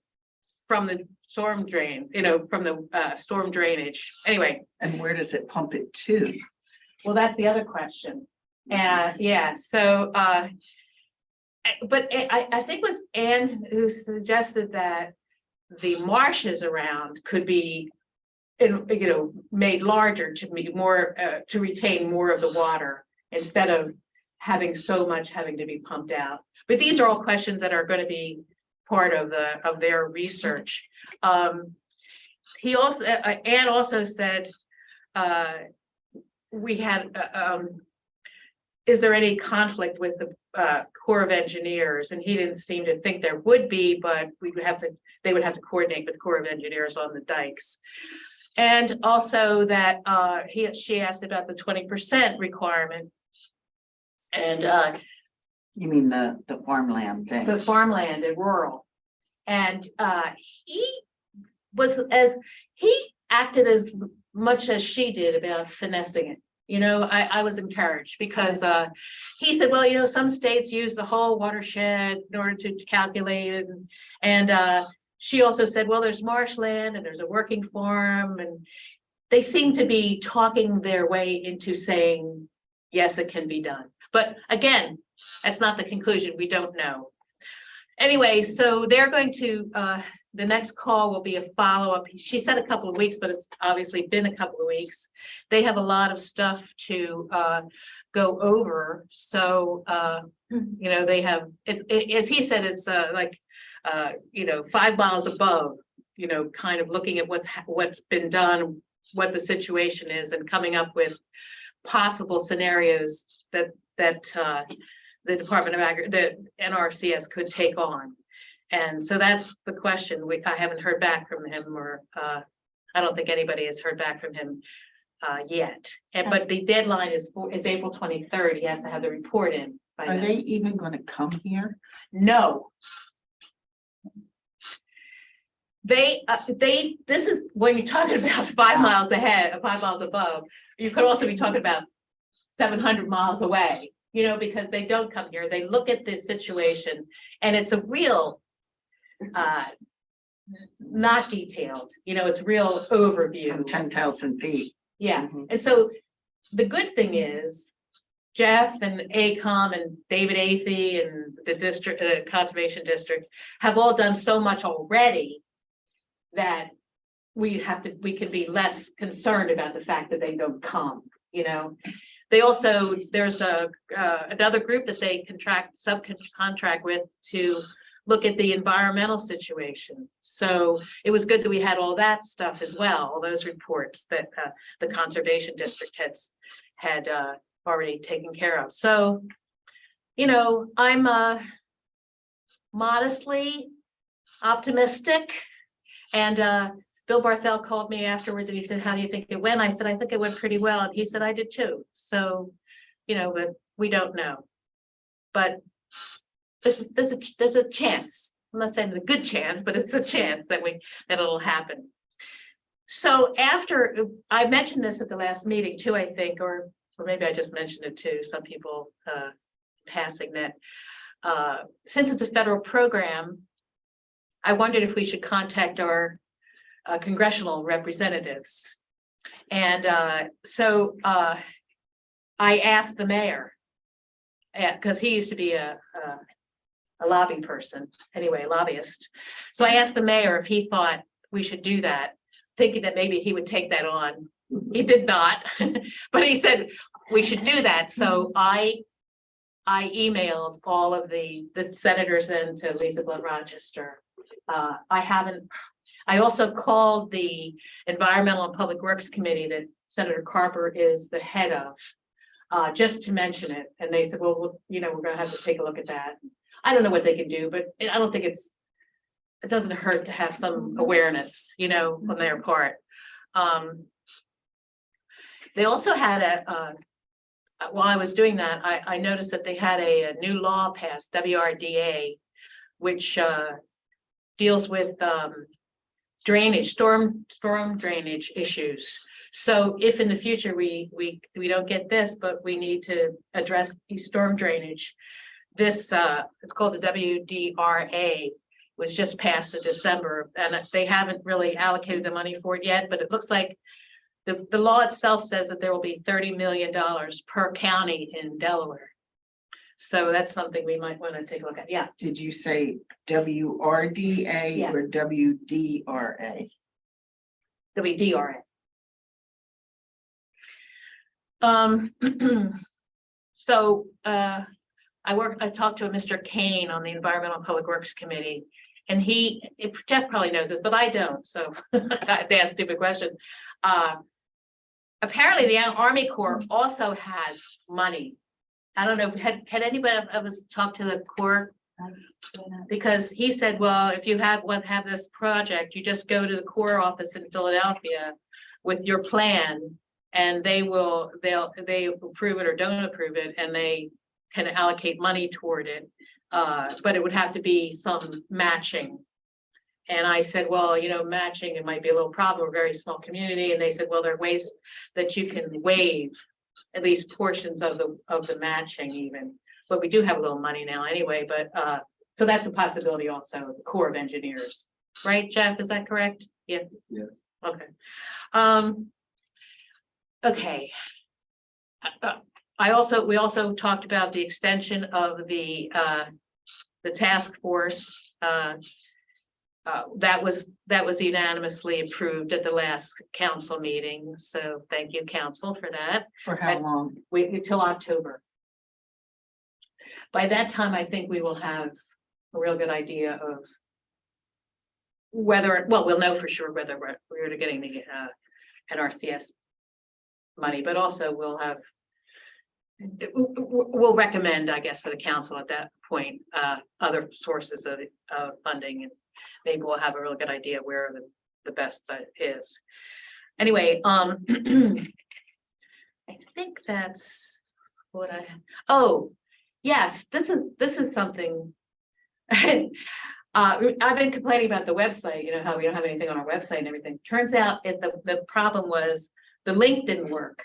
from the storm drain, from the storm drainage. Anyway, And where does it pump it to? well, that's the other question. Yeah, so but I think it was Ann who suggested that the marshes around could be made larger to be more to retain more of the water instead of having so much having to be pumped out. But these are all questions that are going to be part of their research. He also, Ann also said, we had, is there any conflict with the Corps of Engineers? And he didn't seem to think there would be, but they would have to coordinate with the Corps of Engineers on the dikes. And also that she asked about the 20% requirement. And You mean the farmland thing? the farmland and rural. And he acted as much as she did about finessing it. I was encouraged because he said, well, some states use the whole watershed in order to calculate it. And she also said, well, there's marshland and there's a working farm, and they seem to be talking their way into saying, yes, it can be done. But again, that's not the conclusion. We don't know. Anyway, so they're going to, the next call will be a follow-up. She said a couple of weeks, but it's obviously been a couple of weeks. They have a lot of stuff to go over. So, they have, as he said, it's like, 5 miles above, kind of looking at what's been done, what the situation is, and coming up with possible scenarios that the Department of the NRCS could take on. And so that's the question. I haven't heard back from him, or I don't think anybody has heard back from him yet. But the deadline is April 23rd. He has to have the report in by Are then. they even going to come here? No. This is when you're talking about 5 miles ahead, 5 miles above, you could also be talking about 700 miles away, because they don't come here. They look at the situation, and it's a real, not detailed, it's real overview. 10,000 feet. Yeah, Mhm. and so the good thing is Jeff and AECOM and David Athey and the district, conservation district have all done so much already that we can be less concerned about the fact that they don't come, They also, there's another group that they subcontract with to look at the environmental situation. So it was good that we had all that stuff as well, all those reports that the conservation district had already taken care of. So, I'm modestly optimistic. And Bill Barthel called me afterwards and he said, how do you think it went? I said, I think it went pretty well. And he said, I did too. So, but we don't know. But there's a chance. I'm not saying a good chance, but it's a chance that it'll happen. So after, I mentioned this at the last meeting too, I think, or maybe I just mentioned it to some people passing that since it's a federal program, I wondered if we should contact our congressional representatives. And so I asked the mayor, because he used to be a lobby person, anyway, a lobbyist. So I asked the mayor if he thought we should do that, thinking that maybe he would take that on. He did not, but he said we should do that. So I emailed all of the senators and to Lisa Blunt Rochester. I also called the Environmental and Public Works Committee that Senator Carper is the head of, just to mention it. And they said, well, we're going to have to take a look at that. I don't know what they can do, but I don't think it doesn't hurt to have some awareness, on their part. They also had while I was doing that, I noticed that they had a new law passed, WRDA, which deals with drainage, storm drainage issues. So if in the future we don't get this, but we need to address the storm drainage, this it's called the WDRA, was just passed in December, and they haven't really allocated the money for it yet, but it looks like the law itself says that there will be $30 million per county in Delaware. So that's something we might want to take a look at. Yeah, Did you say WRDA Yeah. or WDRA? WDRA. So I talked to a Mr. Kane on the Environmental Public Works Committee, and Jeff probably knows this, but I don't, so I asked a stupid question. Apparently the Army Corps also has money. I don't know, had anybody of us talked to the Corps? Because he said, well, if you have this project, you just go to the Corps office in Philadelphia with your plan, and they approve it or don't approve it, and they can allocate money toward it. But it would have to be some matching. And I said, well, matching, it might be a little problem, we're a very small community. And they said, well, there are ways that you can waive at least portions of the matching even. But we do have a little money now anyway, but so that's a possibility also, the Corps of Engineers, right, Jeff? Is that correct? Yeah. Yes. Okay. Okay. We also talked about the extension of the task force. That was unanimously approved at the last council meeting. So thank you, council, for that. For how long? Until October. By that time, I think we will have a real good idea of whether, well, we'll know for sure whether we're getting the NRCS money, but also we'll recommend, I guess, for the council at that point, other sources of funding, and maybe we'll have a really good idea where the best is. Anyway, I think that's what oh, yes, this is something. I've been complaining about the website, how we don't have anything on our website and everything. Turns out the problem was the link didn't work.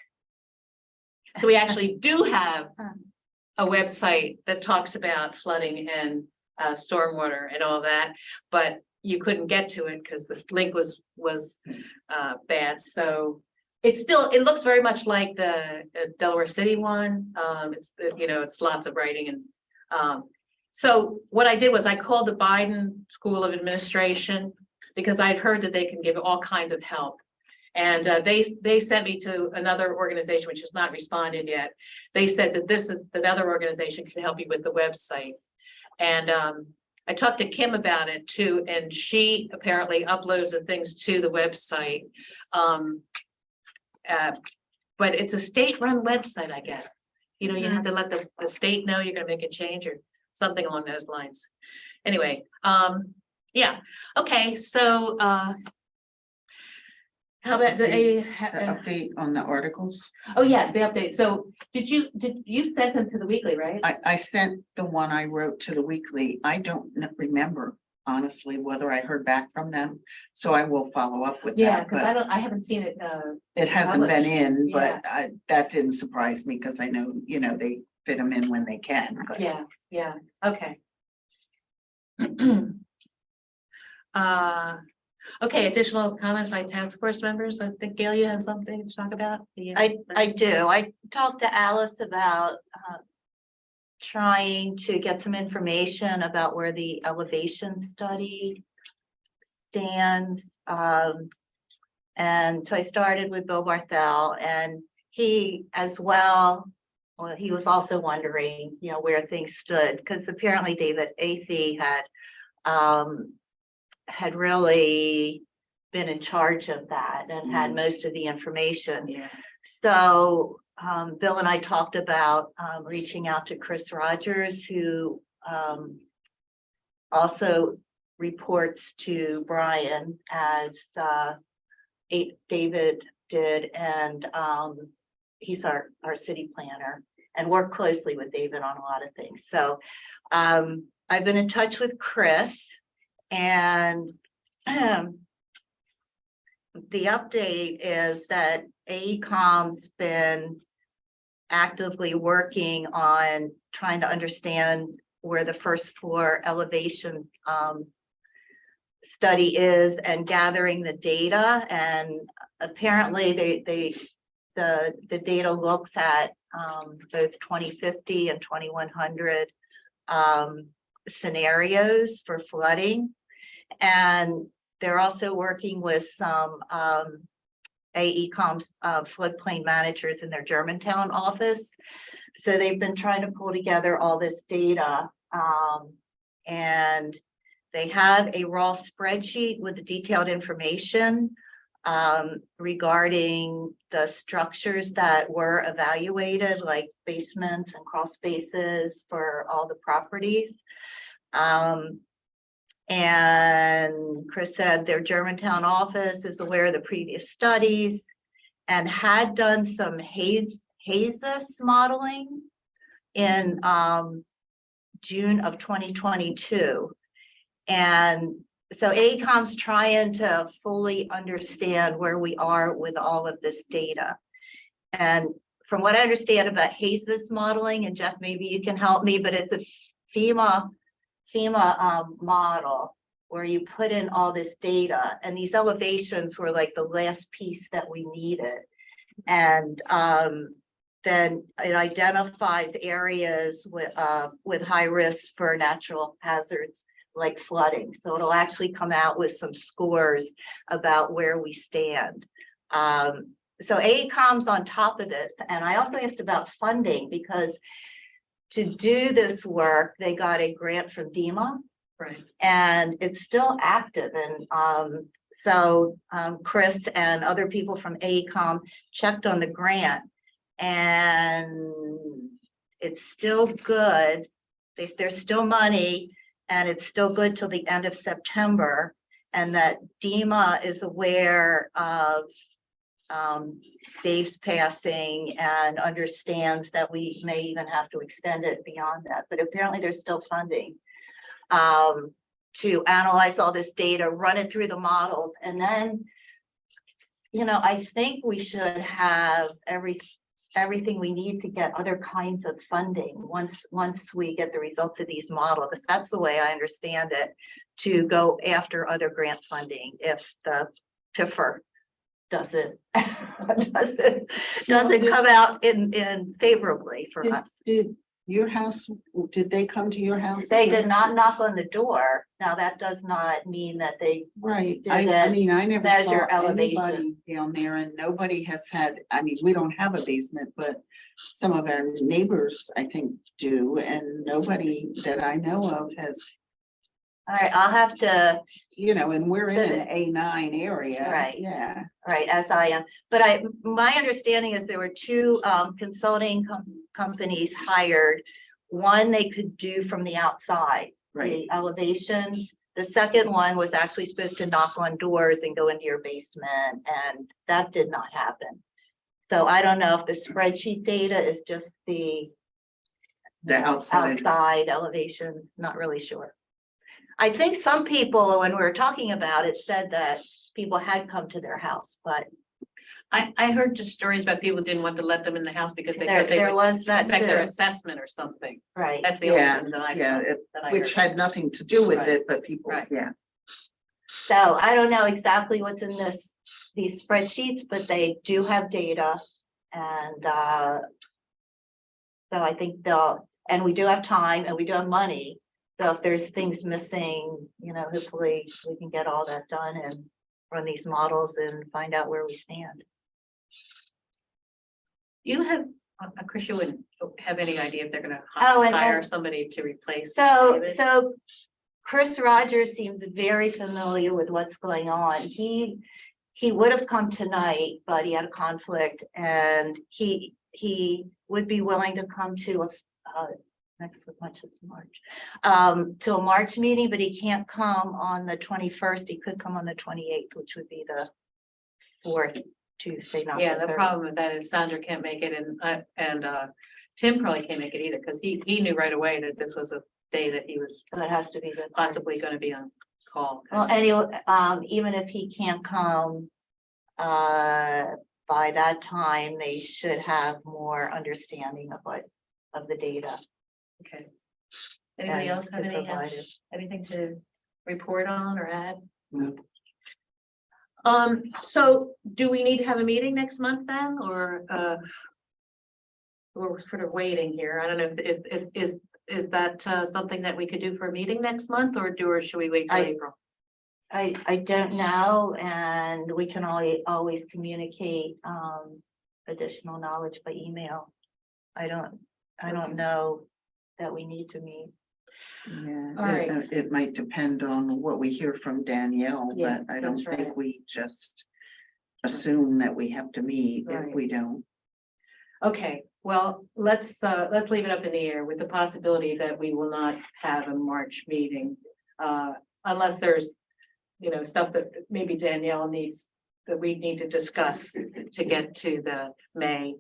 So we actually do have a website that talks about flooding and stormwater and all that, but you couldn't get to it because the link was bad. So it looks very much like the Delaware City one. It's lots of writing and so what I did was I called the Biden School of Administration because I'd heard that they can give all kinds of help. And they sent me to another organization which has not responded yet. They said that this is another organization can help you with the website. And I talked to Kim about it too, and she apparently uploads the things to the website. But it's a state-run website, I guess. You have to let the state know you're gonna make a change or something along those lines. Anyway, yeah, okay, so how about The update on the articles? oh, yes, the update. So did you send them to the weekly, right? I sent the one I wrote to the weekly. I don't remember honestly whether I heard back from them. So I will follow up with Yeah, that, because but I haven't seen it. it hasn't been in, Yeah. but that didn't surprise me because I know, they fit them in when they can, but. Yeah, okay. Okay, additional comments by task force members. I think Gail, you have something to talk about? I do. I talked to Alice about trying to get some information about where the elevation study stands. And so I started with Bill Barthel, and he as well, he was also wondering, where things stood, because apparently David Athey had really been in charge of that and had most of the information. Yeah. So Bill and I talked about reaching out to Chris Rogers, who also reports to Brian as David did, and he's our city planner and work closely with David on a lot of things. So I've been in touch with Chris and the update is that AECom's been actively working on trying to understand where the first floor elevation study is and gathering the data. And apparently the data looks at both 2050 and 2100 scenarios for flooding. And they're also working with some AECom's floodplain managers in their Germantown office. So they've been trying to pull together all this data. And they have a raw spreadsheet with the detailed information regarding the structures that were evaluated, like basements and crawl spaces for all the properties. And Chris said their Germantown office is aware of the previous studies and had done some HAZUS modeling in June of 2022. And so AECom's trying to fully understand where we are with all of this data. And from what I understand about HAZUS modeling, and Jeff, maybe you can help me, but it's a FEMA model where you put in all this data, and these elevations were like the last piece that we needed. And then it identifies areas with high risk for natural hazards like flooding. So it'll actually come out with some scores about where we stand. So AECom's on top of this. And I also asked about funding because to do this work, they got a grant from DEMA. Right. And it's still active. And so Chris and other people from AECom checked on the grant and it's still good. There's still money and it's still good till the end of September. And that DEMA is aware of Dave's passing and understands that we may even have to extend it beyond that. But apparently there's still funding to analyze all this data, run it through the models. And then, you know, I think we should have everything we need to get other kinds of funding once we get the results of these models. That's the way I understand it, to go after other grant funding if the PIFR doesn't come out in favorably for us. Did your house, did they come to your house? They did not knock on the door. Now, that does not mean that they, Right, did I it mean, I never measure saw elevation. anybody down there and nobody has had, I mean, we don't have a basement, but some of our neighbors, I think, do, and nobody that I know of has, all right, I'll have to, you know, and we're So in an A9 area. Right. Yeah, right, as I am, but my understanding is there were two consulting companies hired. One they could do from the outside, right. the elevations. The second one was actually supposed to knock on doors and go into your basement, and that did not happen. So I don't know if the spreadsheet data is just the outside elevation, not really sure. I think some people, when we were talking about it, said that people had come to their house, but I heard just stories about people didn't want to let them in the house because they there thought they would was that affect their too, assessment or something. right? That's the only Yeah, thing that I yeah, saw. it- that I which heard. had nothing to do with Right. it, but people, Right. yeah. So I don't know exactly what's in these spreadsheets, but they do have data. And so I think and we do have time and we do have money. So if there's things missing, you know, hopefully we can get all that done and run these models and find out where we stand. You have, Chris, you wouldn't have any idea if they're gonna Oh, and hire then- somebody to replace. So David? Chris Rogers seems very familiar with what's going on. He would have come tonight, but he had a conflict and he would be willing to come to next week, much is March, to a March meeting, but he can't come on the 21st. He could come on the 28th, which would be the 4th Tuesday, not Yeah, the the third. problem with that is Sandra can't make it and Tim probably can't make it either, because he knew right away that this was a day that he was So it has to be the third. possibly gonna be on call. Well, anyway, even if he can't come, by that time, they should have more understanding of of the data. Okay. Anybody and else have to any, provide it. anything to report on or add? No. So do we need to have a meeting next month then, or, we're sort of waiting here. I don't know if is that, something that we could do for a meeting next month, or should we wait till I- April? I don't know, and we can always communicate, additional knowledge by email. I don't know that we need to meet. Yeah, All right. it might depend on what we hear from Danielle, Yes, but I don't that's right. think we just assume that we have to meet Right. if we don't. Okay, well, let's leave it up in the air with the possibility that we will not have a March meeting. Unless there's, stuff that maybe Danielle needs, that we need to discuss to get to the May.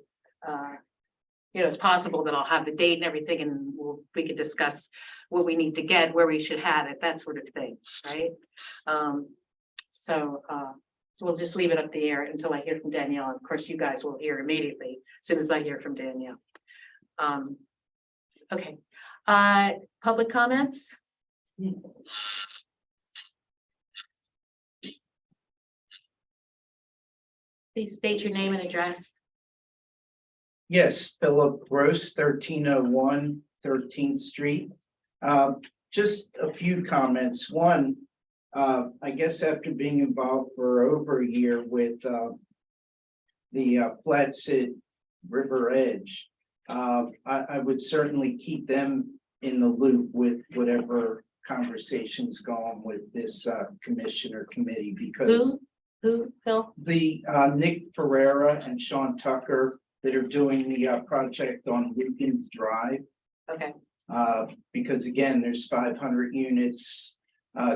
It's possible that I'll have the date and everything and we could discuss what we need to get, where we should have it, that sort of thing, right? So we'll just leave it up the air until I hear from Danielle. Of course, you guys will hear immediately as soon as I hear from Danielle. Okay, public comments? Please state your name and address. Yes, Philip Gross, 1301 13th Street. Just a few comments. One, I guess after being involved for over a year with the Flat Sit River Edge, I would certainly keep them in the loop with whatever conversations go on with this commission or committee, because Who, Phil? the Nick Ferrera and Sean Tucker that are doing the project on Lincoln Drive. Okay, Because again, there's 500 units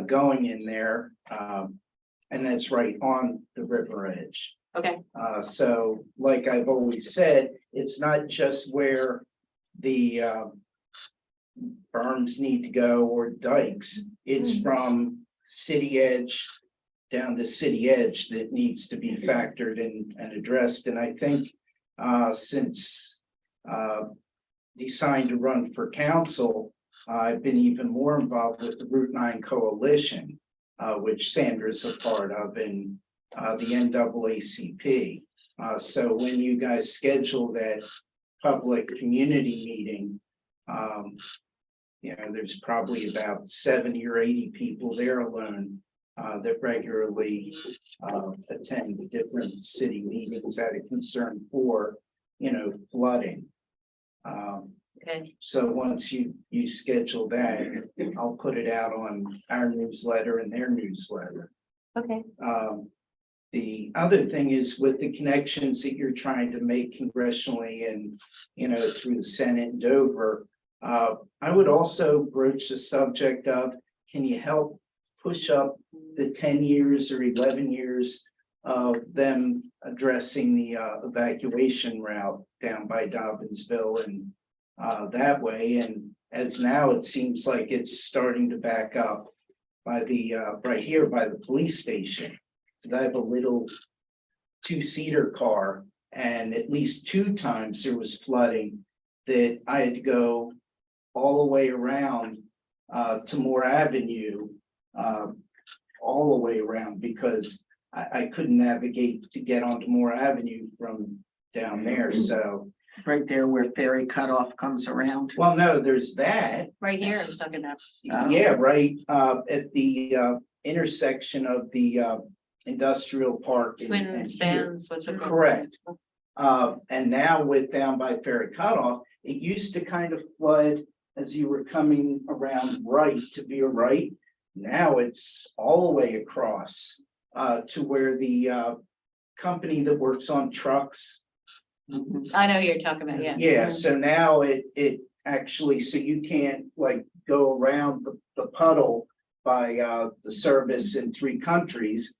going in there. And that's right on the river edge. okay, So like I've always said, it's not just where the berms need to go or dikes. It's from city edge down to city edge that needs to be factored in and addressed. And I think since deciding to run for council, I've been even more involved with the Route 9 Coalition, which Sandra's a part of, and the NAACP. So when you guys schedule that public community meeting, there's probably about 70 or 80 people there alone that regularly attend the different city meetings that are concerned for, flooding. okay, So once you schedule that, I'll put it out on our newsletter and their newsletter. okay. The other thing is with the connections that you're trying to make congressionally and, through the Senate and Dover. I would also broach the subject of, can you help push up the 10 years or 11 years of them addressing the evacuation route down by Dobbinsville and that way. And as now it seems like it's starting to back up by the right here by the police station. Because I have a little two-seater car, and at least 2 times there was flooding that I had to go all the way around to Moore Avenue, all the way around because I couldn't navigate to get onto Moore Avenue from down there. So, Right there where Ferry Cutoff comes around. well, no, there's that. Right here, I'm talking about. Yeah, right, at the intersection of the industrial park. and Twin here. spans, what's it called? Correct. And now with down by Ferry Cutoff, it used to kind of flood as you were coming around right to be a right. Now it's all the way across to where the company that works on trucks. I know who you're talking about, yeah. Yeah, so now it actually, so you can't like go around the puddle by the service in 3 countries.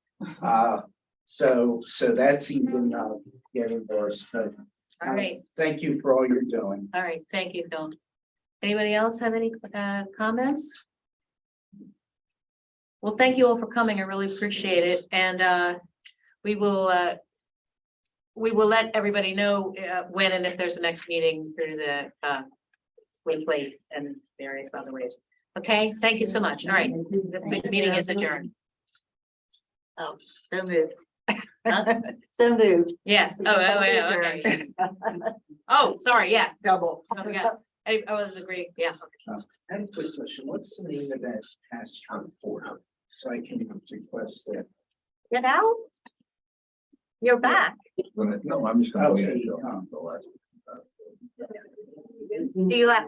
So that's even, getting worse, but. All right, Thank you for all you're doing. all right, thank you, Phil. Anybody else have any comments? Well, thank you all for coming. I really appreciate it, and we will let everybody know when and if there's a next meeting through the Wayplate and various other ways. Okay, thank you so much. All right, the meeting is adjourned. So moved. So moved. Yes, yeah, okay. Oh, sorry, yeah. Double. Oh, yeah. I was agree, yeah. I have a quick question. What's the name of that task force? So I can request that. Get out. You're back. No, I'm just gonna. Okay. leave it. Do you have,